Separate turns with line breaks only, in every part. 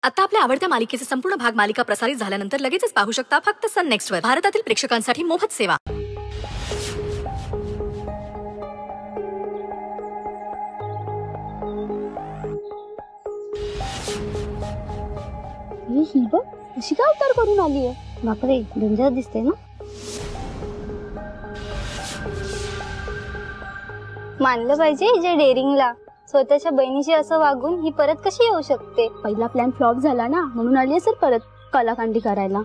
आता आपल्या आवडत्या मालिकेचे संपूर्ण भाग मालिका प्रसारित झाल्यानंतर लगेचच पाहू शकता फक्त सन नेक्स्ट वर. भारतातील प्रेक्षकांसाठी मोफत सेवा.
ही बघ कशी काय अवतार करून आली आहे. बापरे, डेंजर दिसते ना. मानलं पाहिजे हिच्या डेअरिंगला. स्वतःच्या बहिणीशी असं वागून ही परत कशी येऊ शकते. पहिला प्लॅन फ्लॉप झाला ना, म्हणून आली असेल परत कलाकांडी करायला.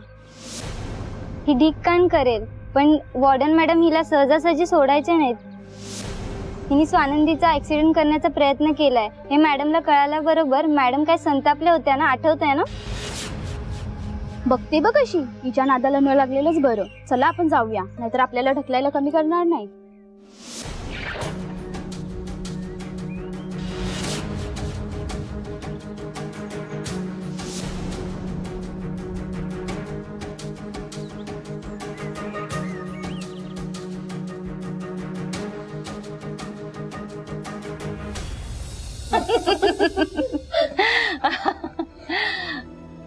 ही ढिक्कान करेल, पण वॉर्डन मॅडम हिला सहजासहजी सोडायचे नाहीत. हिने स्वानंदीचा ऍक्सिडेंट करण्याचा प्रयत्न केलाय हे मॅडमला कळाल्याबरोबर मॅडम काय संतापल्या होत्या ना, आठवतंय ना. बघते बघ कशी, हिच्या नादाला न लागलेलंच बरं. चला आपण जाऊया, नाहीतर आपल्याला ढकलायला कमी करणार नाही.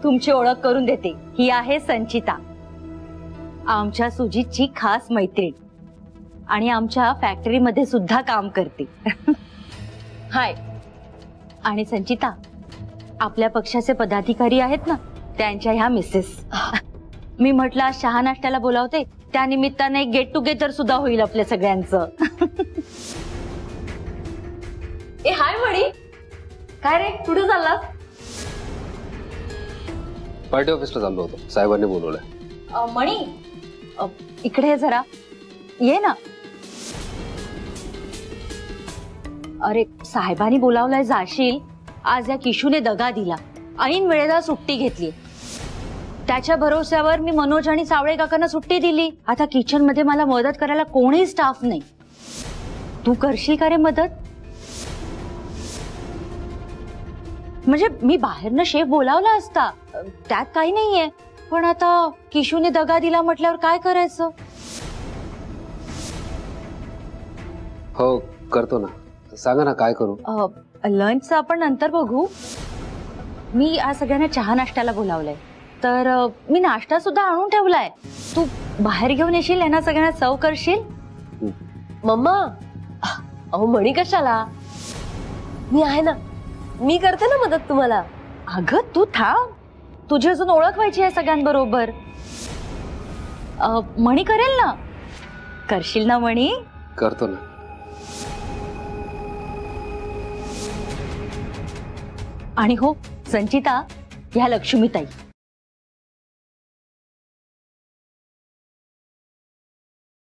तुमची ओळख करून देते. ही आहे संचिता, आमच्या सुजीतची खास मैत्रीण आणि आमच्या फॅक्टरीमध्ये सुद्धा काम करते. हाय. आणि संचिता आपल्या पक्षाचे पदाधिकारी आहेत ना, त्यांच्या ह्या मिसेस. मी म्हटलं आज चहा नाश्त्याला बोलावते, त्या निमित्ताने एक गेट टुगेदर सुद्धा होईल आपल्या सगळ्यांचं. ए हाय मणी, काय रे कुठे चाललास?
पार्टी ऑफिसला चाललो होतो, साहेबांनी बोलवलंय.
मणी इकडे जरा ये ना. अरे साहेबांनी बोलावलंय, जाशील. आज या किशूने दगा दिला, ऐन वेळेला सुट्टी घेतली. त्याच्या भरोश्यावर मी मनोज आणि सावळे काकांना सुट्टी दिली. आता किचन मध्ये मला मदत करायला कोणी स्टाफ नाही. तू करशील का रे मदत? म्हणजे मी बाहेरनं शेफ बोलावला असता, त्यात काही नाहीये, पण आता किशूने दगा दिला म्हटल्यावर काय करायचं?
हो करतो ना, सांगा ना काय करू.
लंचचं आपण नंतर बघू. मी आज सगळ्यांना चहा नाश्त्याला बोलावलंय, तर मी नाश्ता सुद्धा आणून ठेवलाय. तू बाहेर घेऊन येशील, यांना सगळ्यांना सर्व करशील.
मम्मा, अहो मणी कशाला, मी आहे ना, मी करते ना मदत तुम्हाला.
अगं तू थांब, तुझी अजून ओळख व्हायची आहे सगळ्यांबरोबर. मणी करेल ना, करशील ना मणी?
करतो ना.
आणि हो संचिता, ह्या लक्ष्मीताई